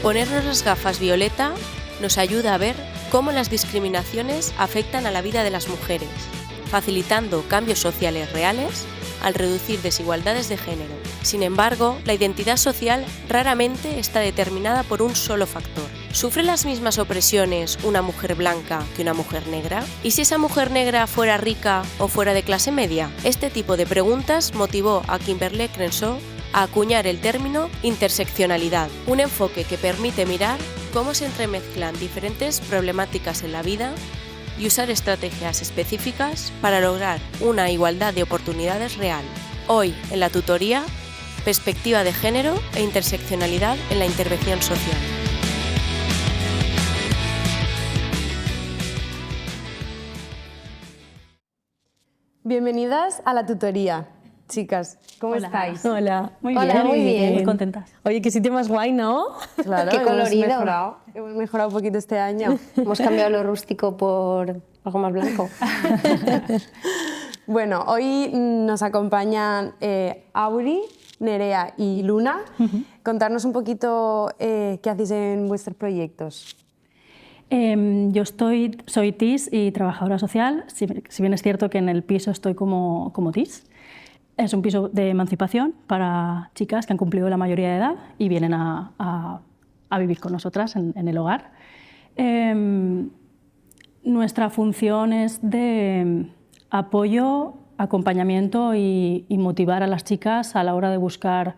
Ponernos las gafas violeta nos ayuda a ver cómo las discriminaciones afectan a la vida de las mujeres, facilitando cambios sociales reales al reducir desigualdades de género. Sin embargo, la identidad social raramente está determinada por un solo factor. ¿Sufre las mismas opresiones una mujer blanca que una mujer negra? ¿Y si esa mujer negra fuera rica o fuera de clase media? Este tipo de preguntas motivó a Kimberlé Crenshaw a acuñar el término interseccionalidad, un enfoque que permite mirar cómo se entremezclan diferentes problemáticas en la vida y usar estrategias específicas para lograr una igualdad de oportunidades real. Hoy, en la tutoría, perspectiva de género e interseccionalidad en la intervención social. Bienvenidas a la tutoría, chicas. ¿Cómo estáis? Hola, muy bien. Muy contentas. Oye, qué sitio más guay, ¿no? Claro, qué colorido. Hemos mejorado un poquito este año. Hemos cambiado lo rústico por algo más blanco. Bueno, hoy nos acompañan Auri, Nerea y Luna. Contarnos un poquito qué hacéis en vuestros proyectos. Yo soy TIS y trabajadora social, si bien es cierto que en el piso estoy como TIS. Es un piso de emancipación para chicas que han cumplido la mayoría de edad y vienen a vivir con nosotras en el hogar. Nuestra función es de apoyo, acompañamiento y motivar a las chicas a la hora de buscar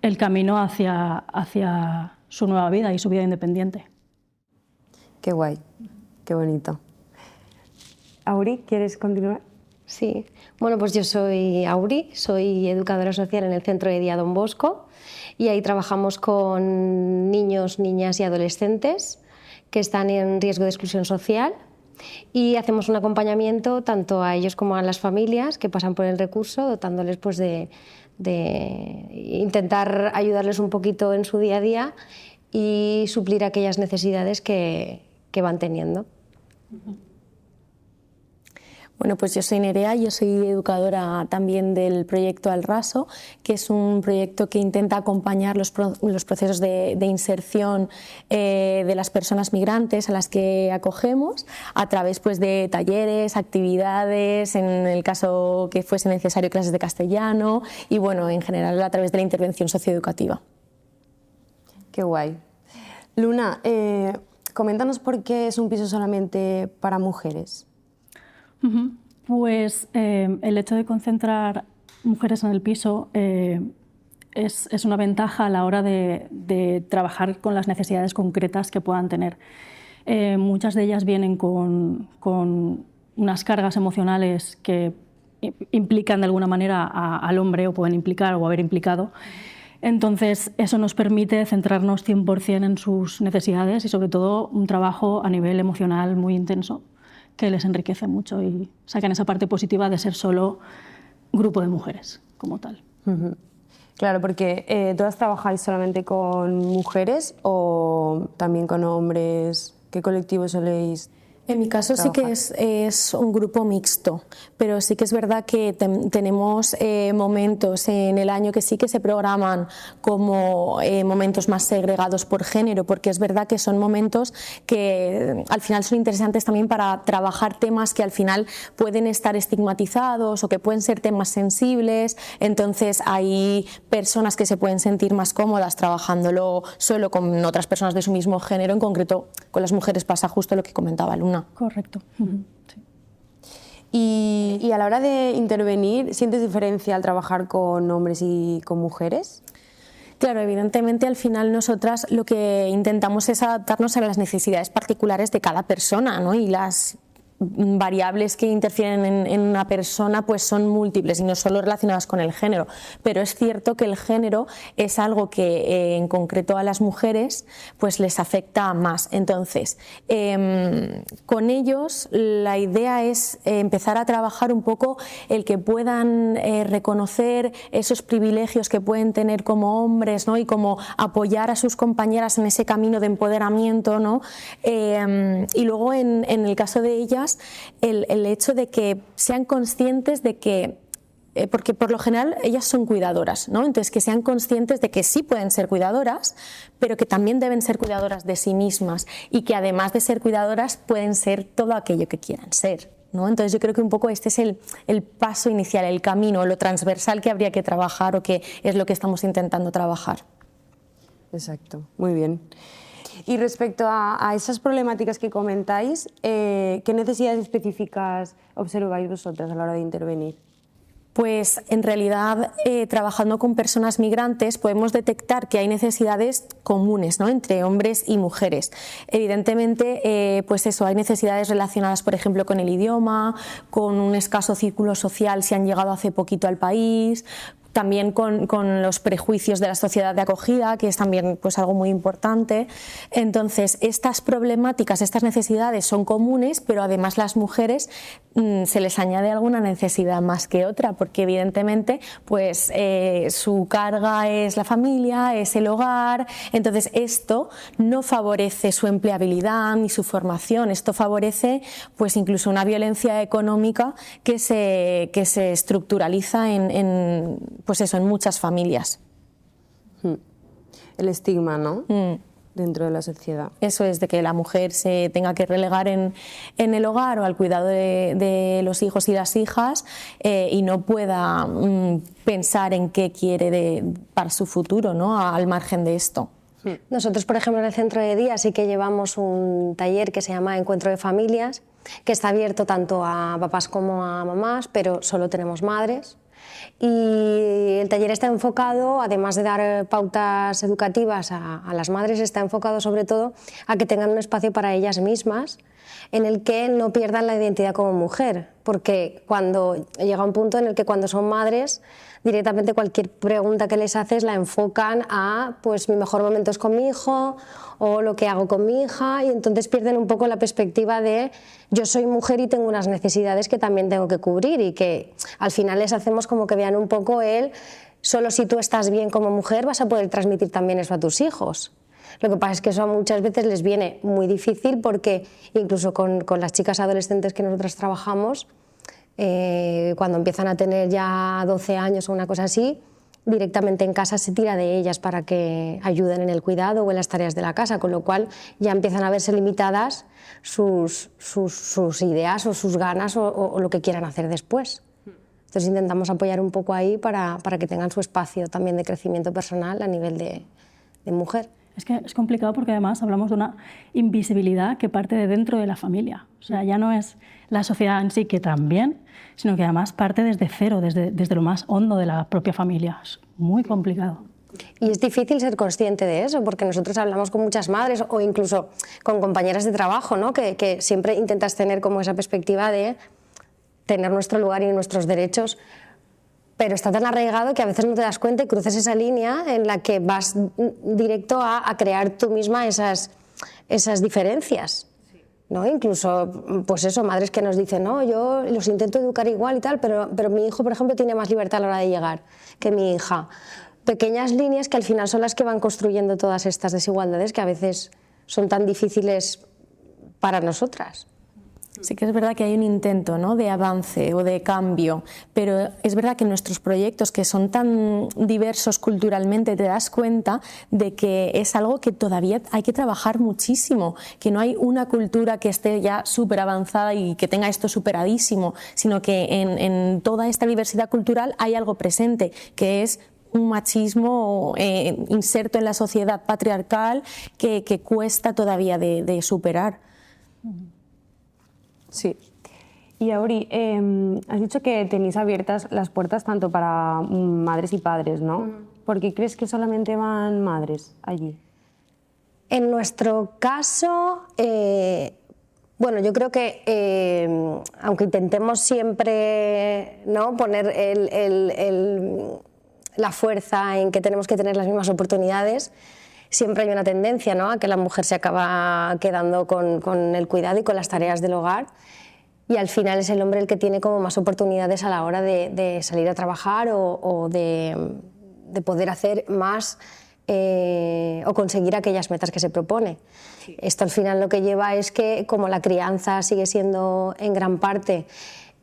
el camino hacia su nueva vida y su vida independiente. Qué guay, qué bonito. Auri, ¿quieres continuar? Sí. Bueno, pues yo soy Auri, soy educadora social en el Centro de Día Don Bosco y ahí trabajamos con niños, niñas y adolescentes que están en riesgo de exclusión social y hacemos un acompañamiento tanto a ellos como a las familias que pasan por el recurso, dotándoles pues de intentar ayudarles un poquito en su día a día y suplir aquellas necesidades que van teniendo. Bueno, pues yo soy Nerea, yo soy educadora también del proyecto Al Raso, que es un proyecto que intenta acompañar los procesos de inserción de las personas migrantes a las que acogemos a través pues, de talleres, actividades, en el caso que fuese necesario clases de castellano y bueno, en general a través de la intervención socioeducativa. Qué guay. Luna, coméntanos por qué es un piso solamente para mujeres. Pues el hecho de concentrar mujeres en el piso es una ventaja a la hora de trabajar con las necesidades concretas que puedan tener. Muchas de ellas vienen con unas cargas emocionales que implican de alguna manera al hombre o pueden implicar o haber implicado. Entonces, eso nos permite centrarnos 100% en sus necesidades y sobre todo un trabajo a nivel emocional muy intenso que les enriquece mucho y sacan esa parte positiva de ser solo grupo de mujeres como tal. Claro, porque ¿todas trabajáis solamente con mujeres o también con hombres? ¿Qué colectivos soléis En mi caso trabajar? sí que es un grupo mixto, pero sí que es verdad que tenemos momentos en el año que sí que se programan como momentos más segregados por género, porque es verdad que son momentos que al final son interesantes también para trabajar temas que al final pueden estar estigmatizados o que pueden ser temas sensibles, entonces hay personas que se pueden sentir más cómodas trabajándolo solo con otras personas de su mismo género, en concreto con las mujeres pasa justo lo que comentaba Luna. Correcto. Sí. Y a la hora de intervenir, ¿sientes diferencia al trabajar con hombres y con mujeres? Claro, evidentemente al final nosotras lo que intentamos es adaptarnos a las necesidades particulares de cada persona, ¿no? Y las variables que interfieren en una persona pues son múltiples y no solo relacionadas con el género, pero es cierto que el género es algo que en concreto a las mujeres pues les afecta más. Entonces con ellos la idea es empezar a trabajar un poco el que puedan reconocer esos privilegios que pueden tener como hombres, ¿no? Y como apoyar a sus compañeras en ese camino de empoderamiento, ¿no? Y luego en el caso de ellas el hecho de que sean conscientes de que porque por lo general ellas son cuidadoras, ¿no? Entonces que sean conscientes de que sí pueden ser cuidadoras, pero que también deben ser cuidadoras de sí mismas y que además de ser cuidadoras pueden ser todo aquello que quieran ser, ¿no? Entonces yo creo que un poco este es el paso inicial, el camino, lo transversal que habría que trabajar o que es lo que estamos intentando trabajar. Exacto, muy bien. Y respecto a esas problemáticas que comentáis, ¿qué necesidades específicas observáis vosotras a la hora de intervenir? Pues en realidad, trabajando con personas migrantes podemos detectar que hay necesidades comunes, ¿no?, entre hombres y mujeres. Evidentemente, pues eso, hay necesidades relacionadas, por ejemplo, con el idioma, con un escaso círculo social si han llegado hace poquito al país, también con los prejuicios de la sociedad de acogida, que es también pues algo muy importante. Entonces, estas problemáticas, estas necesidades son comunes, pero además las mujeres se les añade alguna necesidad más que otra, porque evidentemente pues su carga es la familia, es el hogar. Entonces esto no favorece su empleabilidad ni su formación, esto favorece pues incluso una violencia económica que se estructuraliza pues eso, en muchas familias. El estigma, ¿no? Dentro de la sociedad. Eso es, de que la mujer se tenga que relegar en el hogar o al cuidado de los hijos y las hijas y no pueda pensar en qué quiere para su futuro, ¿no?, al margen de esto. Nosotros, por ejemplo, en el centro de día sí que llevamos un taller que se llama Encuentro de Familias, que está abierto tanto a papás como a mamás, pero solo tenemos madres. Y el taller está enfocado, además de dar pautas educativas a las madres, está enfocado sobre todo a que tengan un espacio para ellas mismas en el que no pierdan la identidad como mujer, porque cuando llega un punto en el que cuando son madres directamente cualquier pregunta que les haces la enfocan a pues mi mejor momento es con mi hijo o lo que hago con mi hija, y entonces pierden un poco la perspectiva de yo soy mujer y tengo unas necesidades que también tengo que cubrir, y que al final les hacemos como que vean un poco solo si tú estás bien como mujer vas a poder transmitir también eso a tus hijos. Lo que pasa es que eso muchas veces les viene muy difícil, porque incluso con las chicas adolescentes que nosotras trabajamos, cuando empiezan a tener ya 12 años o una cosa así, directamente en casa se tira de ellas para que ayuden en el cuidado o en las tareas de la casa, con lo cual ya empiezan a verse limitadas sus ideas o sus ganas o lo que quieran hacer después. Entonces intentamos apoyar un poco ahí para que tengan su espacio también de crecimiento personal a nivel de mujer. Es que es complicado porque además hablamos de una invisibilidad que parte de dentro de la familia. O sea, ya no es la sociedad en sí, que también, sino que además parte desde cero, desde lo más hondo de la propia familia. Es muy complicado. Y es difícil ser consciente de eso, porque nosotros hablamos con muchas madres o incluso con compañeras de trabajo, ¿no?, que siempre intentas tener como esa perspectiva de tener nuestro lugar y nuestros derechos, pero está tan arraigado que a veces no te das cuenta y cruzas esa línea en la que vas directo a crear tú misma esas diferencias, ¿no? Incluso, pues eso, madres que nos dicen, no, yo los intento educar igual y tal, pero mi hijo, por ejemplo, tiene más libertad a la hora de llegar que mi hija. Pequeñas líneas que al final son las que van construyendo todas estas desigualdades que a veces son tan difíciles para nosotras. Sí que es verdad que hay un intento, ¿no?, de avance o de cambio, pero es verdad que en nuestros proyectos, que son tan diversos culturalmente, te das cuenta de que es algo que todavía hay que trabajar muchísimo, que no hay una cultura que esté ya súper avanzada y que tenga esto superadísimo, sino que en toda esta diversidad cultural hay algo presente, que es un machismo inserto en la sociedad patriarcal que cuesta todavía de superar. Sí. Y Auri, has dicho que tenéis abiertas las puertas tanto para madres y padres, ¿no? ¿Por qué crees que solamente van madres allí? En nuestro caso, bueno, yo creo que aunque intentemos siempre, ¿no?, poner la fuerza en que tenemos que tener las mismas oportunidades, siempre hay una tendencia, ¿no?, a que la mujer se acaba quedando con el cuidado y con las tareas del hogar, y al final es el hombre el que tiene como más oportunidades a la hora de salir a trabajar o de poder hacer más o conseguir aquellas metas que se propone. Sí. Esto al final lo que lleva es que, como la crianza sigue siendo en gran parte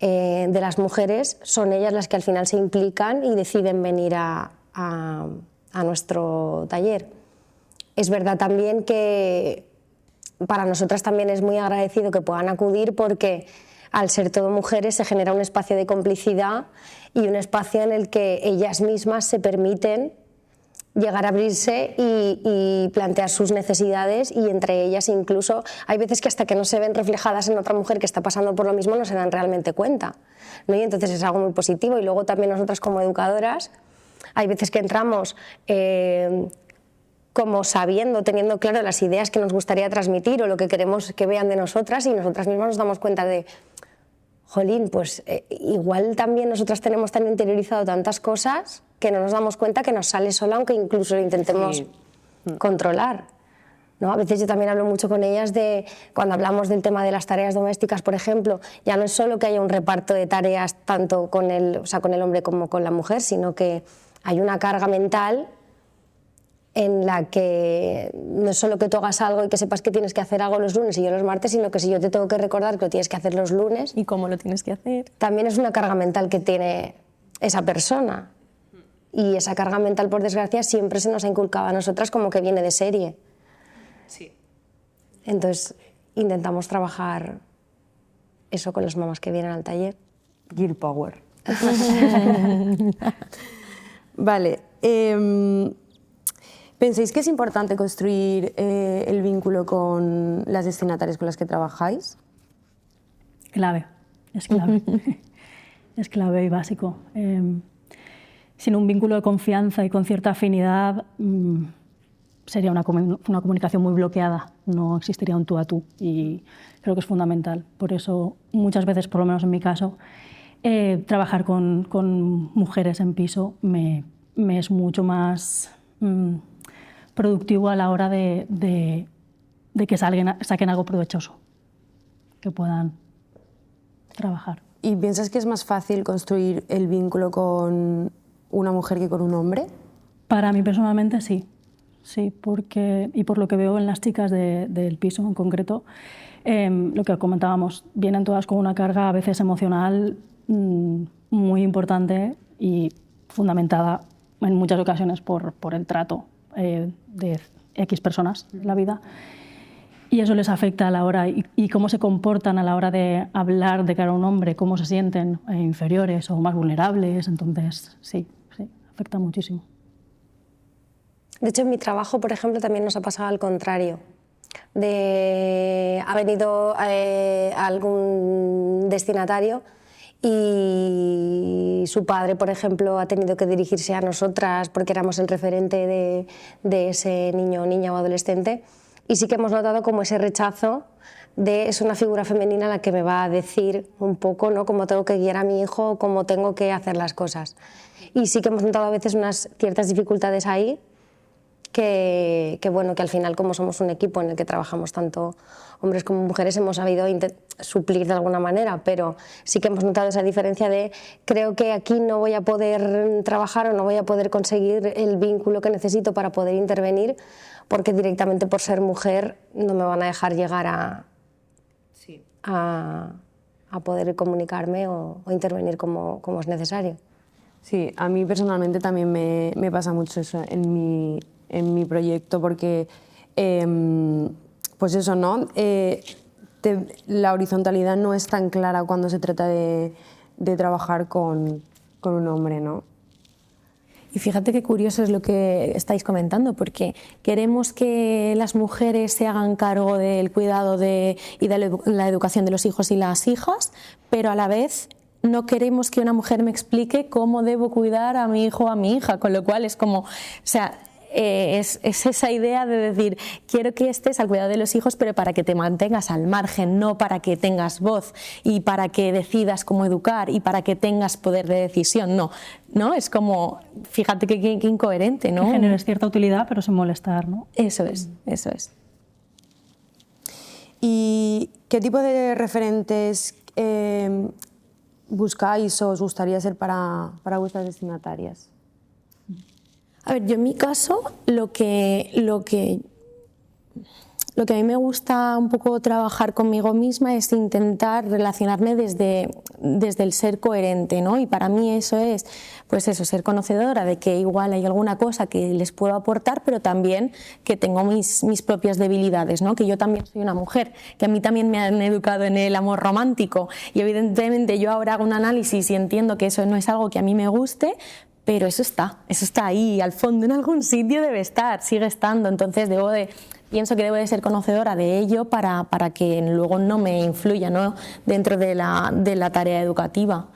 de las mujeres, son ellas las que al final se implican y deciden venir a nuestro taller. Es verdad también que para nosotras también es muy agradecido que puedan acudir, porque al ser todo mujeres se genera un espacio de complicidad y un espacio en el que ellas mismas se permiten llegar a abrirse y plantear sus necesidades, y entre ellas incluso hay veces que hasta que no se ven reflejadas en otra mujer que está pasando por lo mismo no se dan realmente cuenta, ¿no? Y entonces es algo muy positivo. Y luego también nosotras como educadoras hay veces que entramos como sabiendo, teniendo claro las ideas que nos gustaría transmitir o lo que queremos que vean de nosotras, y nosotras mismas nos damos cuenta de, jolín, pues igual también nosotras tenemos tan interiorizado tantas cosas que no nos damos cuenta que nos sale sola, aunque incluso lo intentemos controlar, ¿no? A veces yo también hablo mucho con ellas de, cuando hablamos del tema de las tareas domésticas, por ejemplo, ya no es solo que haya un reparto de tareas tanto con el hombre como con la mujer, sino que hay una carga mental en la que no es solo que tú hagas algo y que sepas que tienes que hacer algo los lunes y yo los martes, sino que si yo te tengo que recordar que lo tienes que hacer los lunes... ¿Y cómo lo tienes que hacer? También es una carga mental que tiene esa persona. Y esa carga mental, por desgracia, siempre se nos ha inculcado a nosotras como que viene de serie. Sí. Entonces intentamos trabajar eso con las mamás que vienen al taller. Girl power. Vale. ¿Pensáis que es importante construir el vínculo con las destinatarias con las que trabajáis? Clave, es clave. Es clave y básico. Sin un vínculo de confianza y con cierta afinidad sería una comunicación muy bloqueada, no existiría un tú a tú, y creo que es fundamental. Por eso muchas veces, por lo menos en mi caso, trabajar con mujeres en piso me es mucho más productivo a la hora de que saquen algo provechoso, que puedan trabajar. ¿Y piensas que es más fácil construir el vínculo con una mujer que con un hombre? Para mí personalmente sí, y por lo que veo en las chicas del piso en concreto, lo que comentábamos, vienen todas con una carga a veces emocional muy importante y fundamentada en muchas ocasiones por el trato de X personas en la vida. Y eso les afecta a la hora, y cómo se comportan a la hora de hablar de cara a un hombre, cómo se sienten inferiores o más vulnerables. Entonces, sí, afecta muchísimo. De hecho, en mi trabajo, por ejemplo, también nos ha pasado al contrario. Ha venido algún destinatario y su padre, por ejemplo, ha tenido que dirigirse a nosotras porque éramos el referente de ese niño, niña o adolescente. Y sí que hemos notado como ese rechazo de es una figura femenina la que me va a decir un poco, ¿no?, cómo tengo que guiar a mi hijo, cómo tengo que hacer las cosas. Y sí que hemos notado a veces unas ciertas dificultades ahí que bueno, que al final, como somos un equipo en el que trabajamos tanto hombres como mujeres, hemos sabido suplir de alguna manera, pero sí que hemos notado esa diferencia de creo que aquí no voy a poder trabajar o no voy a poder conseguir el vínculo que necesito para poder intervenir, porque directamente por ser mujer no me van a dejar llegar a poder comunicarme o intervenir como es necesario. Sí, a mí personalmente también me pasa mucho eso en mi proyecto, porque pues eso, ¿no? La horizontalidad no es tan clara cuando se trata de trabajar con un hombre, ¿no? Y fíjate qué curioso es lo que estáis comentando, porque queremos que las mujeres se hagan cargo del cuidado y de la educación de los hijos y las hijas, pero a la vez no queremos que una mujer me explique cómo debo cuidar a mi hijo o a mi hija, con lo cual es como, o sea, es esa idea de decir, quiero que estés al cuidado de los hijos, pero para que te mantengas al margen, no para que tengas voz y para que decidas cómo educar y para que tengas poder de decisión, no, es como, fíjate qué incoherente, ¿no? Que generes cierta utilidad, pero sin molestar, ¿no? Eso es. ¿Y qué tipo de referentes buscáis o os gustaría ser para vuestras destinatarias? A ver, yo en mi caso lo que lo que a mí me gusta un poco trabajar conmigo misma es intentar relacionarme desde el ser coherente, ¿no? Y para mí eso es, pues eso, ser conocedora de que igual hay alguna cosa que les puedo aportar, pero también que tengo mis propias debilidades, ¿no? Que yo también soy una mujer, que a mí también me han educado en el amor romántico y evidentemente yo ahora hago un análisis y entiendo que eso no es algo que a mí me guste, pero eso está ahí, al fondo, en algún sitio debe estar, sigue estando, entonces pienso que debo de ser conocedora de ello para que luego no me influya, ¿no? Dentro de la tarea educativa.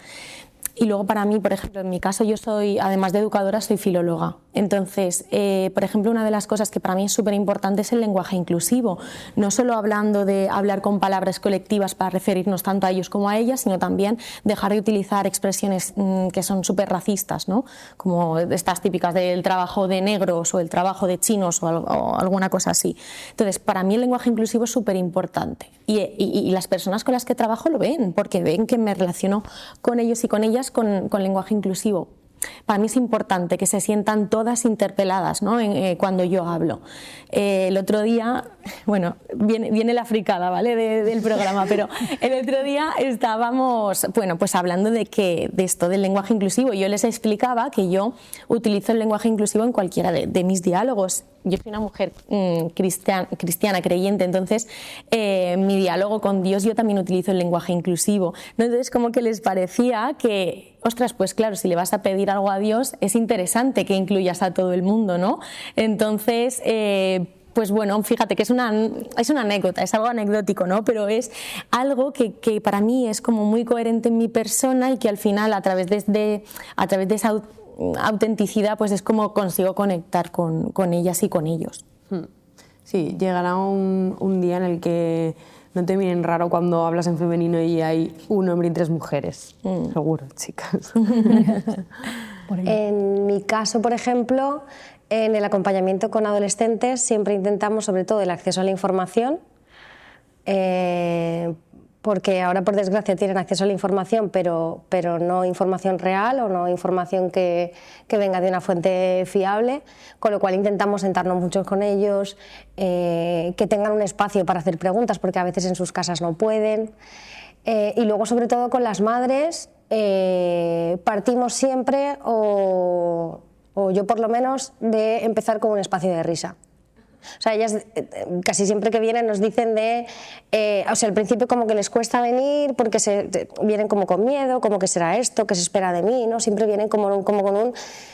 Y luego para mí, por ejemplo, en mi caso yo soy, además de educadora, soy filóloga. Entonces, por ejemplo, una de las cosas que para mí es súper importante es el lenguaje inclusivo. No solo hablando de hablar con palabras colectivas para referirnos tanto a ellos como a ellas, sino también dejar de utilizar expresiones que son súper racistas, ¿no? Como estas típicas del trabajo de negros o el trabajo de chinos o alguna cosa así. Entonces, para mí el lenguaje inclusivo es súper importante. Y las personas con las que trabajo lo ven, porque ven que me relaciono con ellos y con ellas con lenguaje inclusivo. Para mí es importante que se sientan todas interpeladas, ¿no? Cuando yo hablo. El otro día, bueno, viene la fricada, ¿vale? del programa, pero el otro día estábamos, bueno, pues hablando de esto del lenguaje inclusivo. Yo les explicaba que yo utilizo el lenguaje inclusivo en cualquiera de mis diálogos. Yo soy una mujer cristiana, creyente, entonces mi diálogo con Dios yo también utilizo el lenguaje inclusivo, ¿no? Entonces como que les parecía que, ostras, pues claro, si le vas a pedir algo a Dios es interesante que incluyas a todo el mundo, ¿no? Entonces, pues bueno, fíjate que es una anécdota, es algo anecdótico, ¿no? Pero es algo que para mí es como muy coherente en mi persona y que al final a través de esa autenticidad pues es como consigo conectar con ellas y con ellos. Sí, llegará un día en el que no te miren raro cuando hablas en femenino y hay un hombre y 3 mujeres. Seguro, chicas. En mi caso, por ejemplo, en el acompañamiento con adolescentes siempre intentamos sobre todo el acceso a la información, porque ahora por desgracia tienen acceso a la información, pero no información real o no información que venga de una fuente fiable, con lo cual intentamos sentarnos mucho con ellos, que tengan un espacio para hacer preguntas, porque a veces en sus casas no pueden. Y luego sobre todo con las madres partimos siempre, o yo por lo menos, de empezar con un espacio de risa. O sea, ellas casi siempre que vienen nos dicen o sea, al principio como que les cuesta venir porque vienen como con miedo, como que será esto, que se espera de mí, ¿no? Siempre vienen como con un,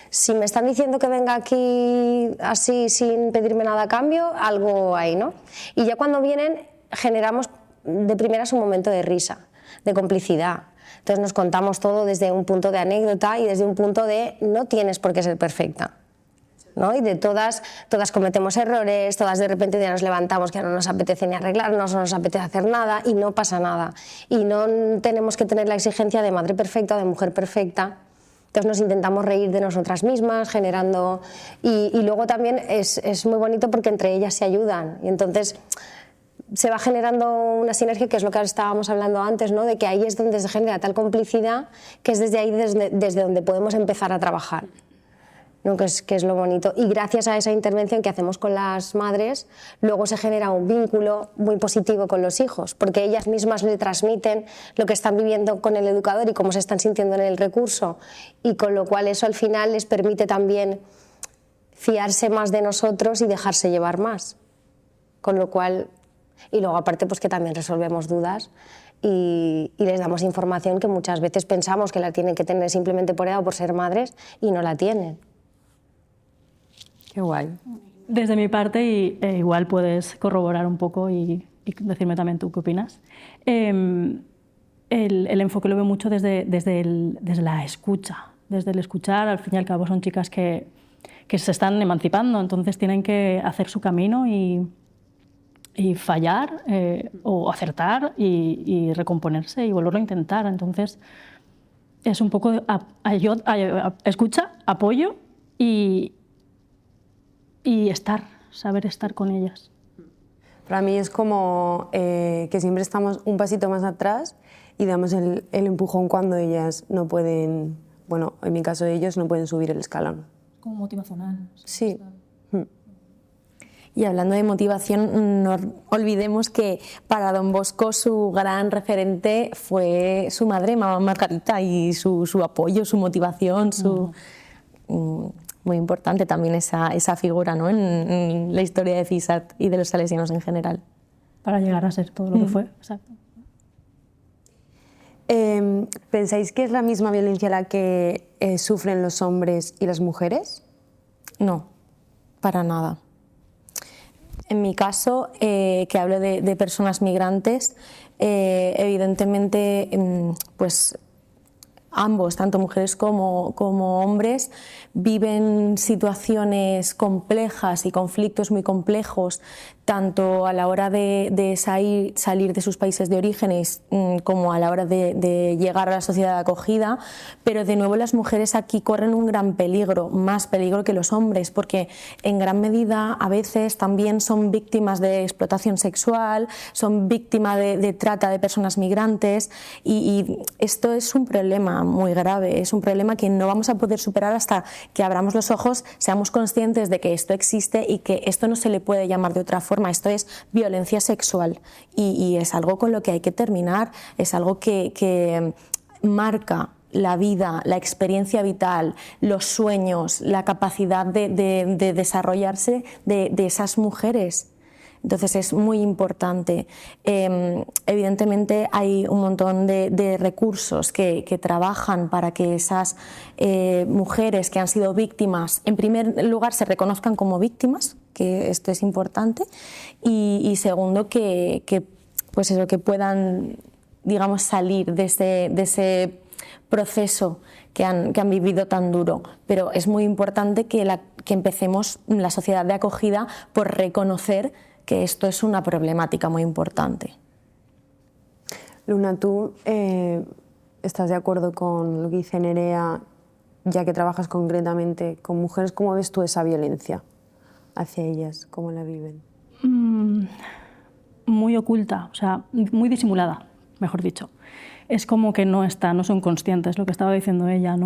si me están diciendo que venga aquí así sin pedirme nada a cambio, algo hay, ¿no? Y ya cuando vienen generamos de primeras un momento de risa, de complicidad. Entonces nos contamos todo desde un punto de anécdota y desde un punto de no tienes por qué ser perfecta, ¿no? Y de todas cometemos errores, todas de repente ya nos levantamos que ya no nos apetece ni arreglarnos, no nos apetece hacer nada y no pasa nada. Y no tenemos que tener la exigencia de madre perfecta o de mujer perfecta. Entonces nos intentamos reír de nosotras mismas, generando... Y luego también es muy bonito porque entre ellas se ayudan. Y entonces se va generando una sinergia, que es lo que estábamos hablando antes, ¿no? De que ahí es donde se genera tal complicidad que es desde ahí desde donde podemos empezar a trabajar, ¿no? Que es lo bonito. Y gracias a esa intervención que hacemos con las madres, luego se genera un vínculo muy positivo con los hijos, porque ellas mismas le transmiten lo que están viviendo con el educador y cómo se están sintiendo en el recurso, y con lo cual eso al final les permite también fiarse más de nosotros y dejarse llevar más. Con lo cual, y luego aparte pues que también resolvemos dudas y les damos información que muchas veces pensamos que la tienen que tener simplemente por edad o por ser madres y no la tienen. Qué guay. Desde mi parte, igual puedes corroborar un poco y decirme también tú qué opinas. El enfoque lo veo mucho desde la escucha. Desde el escuchar, al fin y al cabo son chicas que se están emancipando, entonces tienen que hacer su camino y fallar o acertar y recomponerse y volverlo a intentar. Entonces es un poco escucha, apoyo y saber estar con ellas. Para mí es como que siempre estamos un pasito más atrás y damos el empujón cuando ellas no pueden, bueno, en mi caso ellos no pueden subir el escalón. Como motivacional. Sí. Y hablando de motivación, no olvidemos que para Don Bosco su gran referente fue su madre, mamá Margarita, y su apoyo, su motivación, muy importante también esa figura, ¿no?, en la historia de CISAT y de los salesianos en general. Para llegar a ser todo lo que fue, exacto. ¿Pensáis que es la misma violencia la que sufren los hombres y las mujeres? No, para nada. En mi caso, que hablo de personas migrantes, evidentemente, pues ambos, tanto mujeres como hombres, viven situaciones complejas y conflictos muy complejos, tanto a la hora de salir de sus países de orígenes como a la hora de llegar a la sociedad de acogida, pero de nuevo las mujeres aquí corren un gran peligro, más peligro que los hombres, porque en gran medida a veces también son víctimas de explotación sexual, son víctimas de trata de personas migrantes y esto es un problema muy grave, es un problema que no vamos a poder superar hasta que abramos los ojos, seamos conscientes de que esto existe y que esto no se le puede llamar de otra forma. Esto es violencia sexual y es algo con lo que hay que terminar, es algo que marca la vida, la experiencia vital, los sueños, la capacidad de desarrollarse de esas mujeres. Entonces es muy importante. Evidentemente hay un montón de recursos que trabajan para que esas mujeres que han sido víctimas, en primer lugar, se reconozcan como víctimas, que esto es importante, y segundo, pues eso, que puedan, digamos, salir de ese proceso que han vivido tan duro. Pero es muy importante que empecemos la sociedad de acogida por reconocer que esto es una problemática muy importante. Luna, ¿tú estás de acuerdo con lo que dice Nerea, ya que trabajas concretamente con mujeres? ¿Cómo ves tú esa violencia hacia ellas? ¿Cómo la viven? Muy oculta, o sea, muy disimulada, mejor dicho. Es como que no son conscientes, lo que estaba diciendo ella,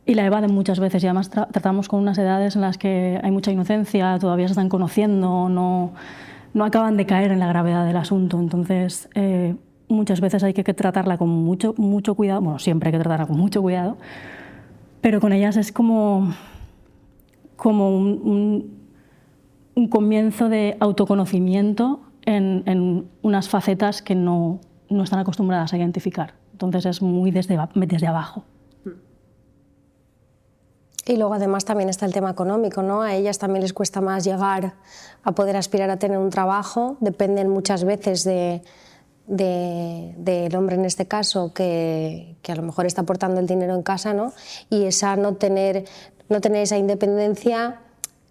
y la evaden muchas veces, y además tratamos con unas edades en las que hay mucha inocencia, todavía se están conociendo, no acaban de caer en la gravedad del asunto. Entonces, muchas veces hay que tratarla con mucho cuidado, bueno, siempre hay que tratarla con mucho cuidado, pero con ellas es como un comienzo de autoconocimiento en unas facetas que no están acostumbradas a identificar. Entonces es muy desde abajo. Y luego además también está el tema económico, ¿no? A ellas también les cuesta más llegar a poder aspirar a tener un trabajo, dependen muchas veces del hombre en este caso que a lo mejor está aportando el dinero en casa, ¿no? Y no tener esa independencia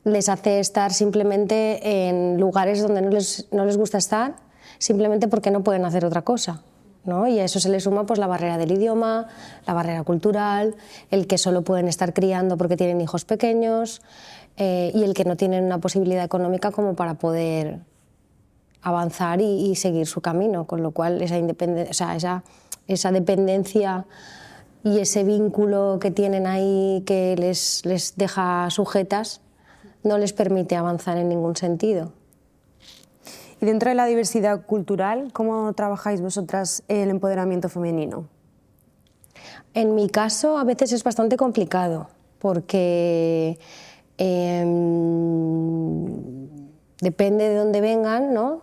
les hace estar simplemente en lugares donde no les gusta estar, simplemente porque no pueden hacer otra cosa, ¿no? Y a eso se le suma pues la barrera del idioma, la barrera cultural, el que solo pueden estar criando porque tienen hijos pequeños y el que no tienen una posibilidad económica como para poder avanzar y seguir su camino, con lo cual esa dependencia y ese vínculo que tienen ahí que les deja sujetas no les permite avanzar en ningún sentido. Y dentro de la diversidad cultural, ¿cómo trabajáis vosotras el empoderamiento femenino? En mi caso a veces es bastante complicado porque depende de dónde vengan, ¿no?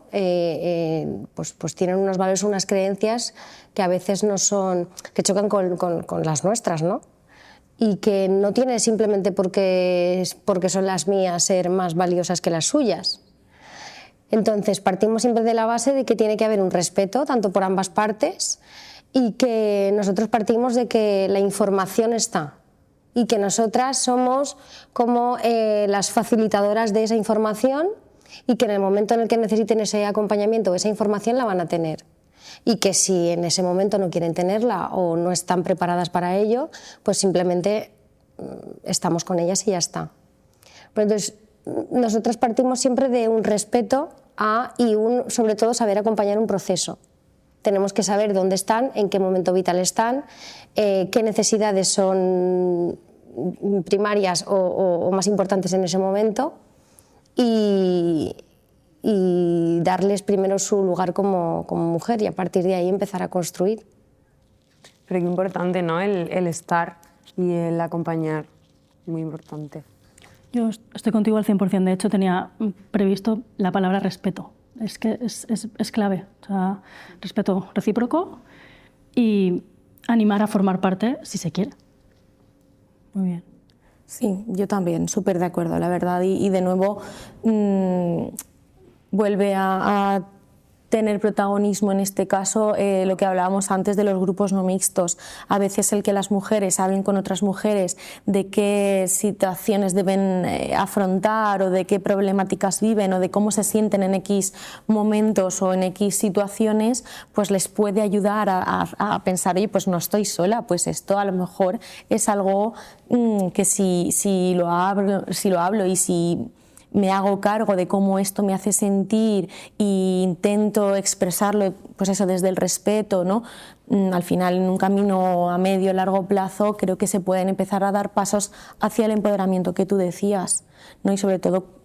Pues tienen unos valores, unas creencias que a veces que chocan con las nuestras, ¿no? Y que no tiene simplemente porque son las mías ser más valiosas que las suyas. Entonces partimos siempre de la base de que tiene que haber un respeto tanto por ambas partes y que nosotros partimos de que la información está y que nosotras somos como las facilitadoras de esa información y que en el momento en el que necesiten ese acompañamiento o esa información la van a tener. Y que si en ese momento no quieren tenerla o no están preparadas para ello, pues simplemente estamos con ellas y ya está. Pero entonces, nosotras partimos siempre de un respeto y sobre todo saber acompañar un proceso. Tenemos que saber dónde están, en qué momento vital están, qué necesidades son primarias o más importantes en ese momento y darles primero su lugar como mujer y a partir de ahí empezar a construir. Pero qué importante, ¿no? El estar y el acompañar, muy importante. Yo estoy contigo al 100%. De hecho, tenía previsto la palabra respeto. Es que es clave. O sea, respeto recíproco y animar a formar parte si se quiere. Muy bien. Sí, yo también, súper de acuerdo, la verdad. Y de nuevo vuelve a tener protagonismo en este caso lo que hablábamos antes de los grupos no mixtos. A veces el que las mujeres hablen con otras mujeres de qué situaciones deben afrontar o de qué problemáticas viven o de cómo se sienten en X momentos o en X situaciones, pues les puede ayudar a pensar, oye, pues no estoy sola, pues esto a lo mejor es algo que si lo hablo y si me hago cargo de cómo esto me hace sentir e intento expresarlo, pues eso, desde el respeto, ¿no? Al final, en un camino a medio o largo plazo, creo que se pueden empezar a dar pasos hacia el empoderamiento que tú decías, ¿no? Y sobre todo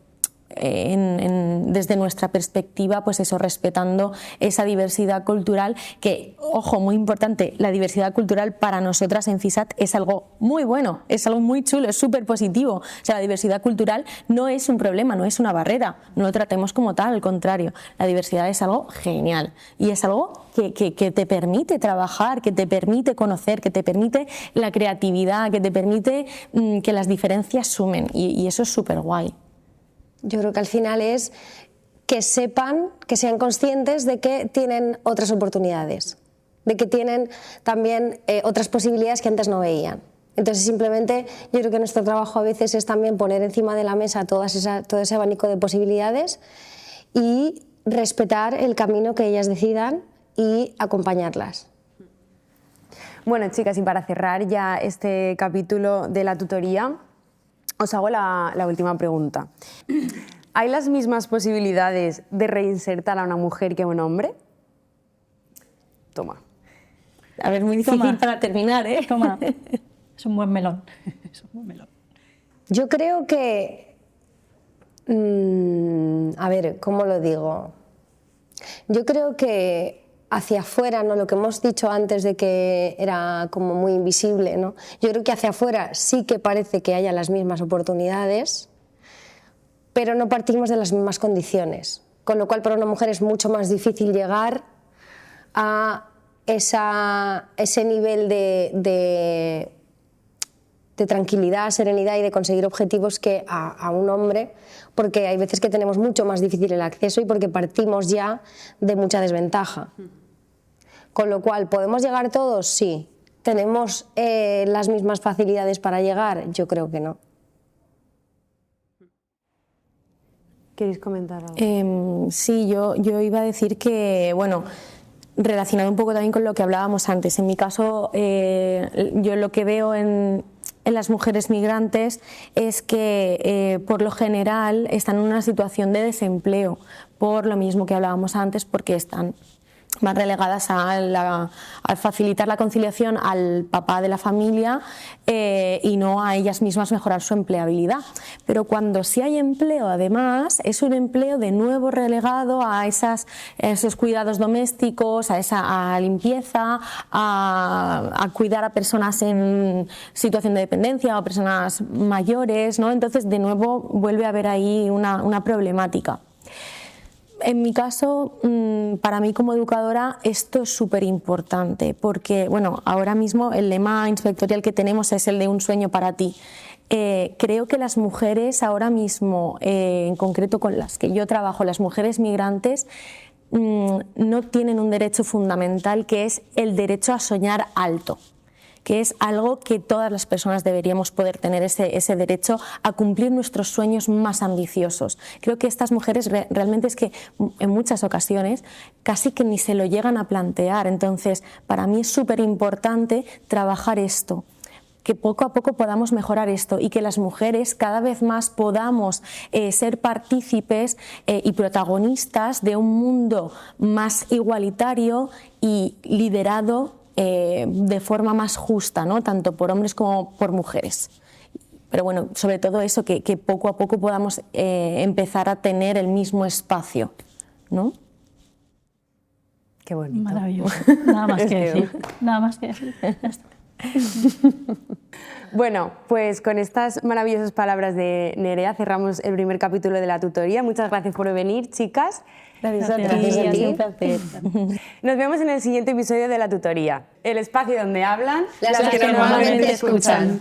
desde nuestra perspectiva, pues eso, respetando esa diversidad cultural que, ojo, muy importante, la diversidad cultural para nosotras en CISAT es algo muy bueno, es algo muy chulo, es súper positivo. O sea, la diversidad cultural no es un problema, no es una barrera, no lo tratemos como tal, al contrario, la diversidad es algo genial y es algo que te permite trabajar, que te permite conocer, que te permite la creatividad, que te permite que las diferencias sumen y eso es súper guay. Yo creo que al final es que sepan, que sean conscientes de que tienen otras oportunidades, de que tienen también otras posibilidades que antes no veían. Entonces simplemente yo creo que nuestro trabajo a veces es también poner encima de la mesa todo ese abanico de posibilidades y respetar el camino que ellas decidan y acompañarlas. Bueno, chicas, y para cerrar ya este capítulo de la tutoría, os hago la última pregunta. ¿Hay las mismas posibilidades de reinsertar a una mujer que a un hombre? Toma. A ver, muy difícil para terminar, ¿eh? Toma. Es un buen melón. Es un buen melón. Yo creo que... a ver, ¿cómo lo digo? Yo creo que hacia afuera, ¿no? Lo que hemos dicho antes de que era como muy invisible, ¿no? Yo creo que hacia afuera sí que parece que haya las mismas oportunidades, pero no partimos de las mismas condiciones, con lo cual para una mujer es mucho más difícil llegar a ese nivel de tranquilidad, serenidad y de conseguir objetivos que a un hombre, porque hay veces que tenemos mucho más difícil el acceso y porque partimos ya de mucha desventaja. Con lo cual, ¿podemos llegar todos? Sí. ¿Tenemos las mismas facilidades para llegar? Yo creo que no. ¿Queréis comentar algo? Sí, yo iba a decir que, bueno, relacionado un poco también con lo que hablábamos antes. En mi caso, yo lo que veo en las mujeres migrantes es que por lo general están en una situación de desempleo, por lo mismo que hablábamos antes, porque están más relegadas a facilitar la conciliación al papá de la familia y no a ellas mismas mejorar su empleabilidad. Pero cuando sí hay empleo, además, es un empleo de nuevo relegado a esos cuidados domésticos, a limpieza, a cuidar a personas en situación de dependencia o a personas mayores, ¿no? Entonces, de nuevo, vuelve a haber ahí una problemática. En mi caso, para mí como educadora, esto es súper importante porque, bueno, ahora mismo el lema inspectorial que tenemos es el de un sueño para ti. Creo que las mujeres ahora mismo, en concreto con las que yo trabajo, las mujeres migrantes, no tienen un derecho fundamental que es el derecho a soñar alto, que es algo que todas las personas deberíamos poder tener, ese derecho a cumplir nuestros sueños más ambiciosos. Creo que estas mujeres realmente es que en muchas ocasiones casi que ni se lo llegan a plantear. Entonces, para mí es súper importante trabajar esto, que poco a poco podamos mejorar esto y que las mujeres cada vez más podamos ser partícipes y protagonistas de un mundo más igualitario y liderado de forma más justa, ¿no? Tanto por hombres como por mujeres. pero bueno, sobre todo eso, que poco a poco podamos empezar a tener el mismo espacio, ¿no? Qué bonito. Maravilloso. Nada más que decir. Nada más que decir. Ya está. Bueno, pues con estas maravillosas palabras de Nerea cerramos el primer capítulo de la tutoría. Muchas gracias por venir, chicas. Gracias a ti. Gracias a ti. Un placer. Nos vemos en el siguiente episodio de la tutoría, el espacio donde hablan las que normalmente escuchan.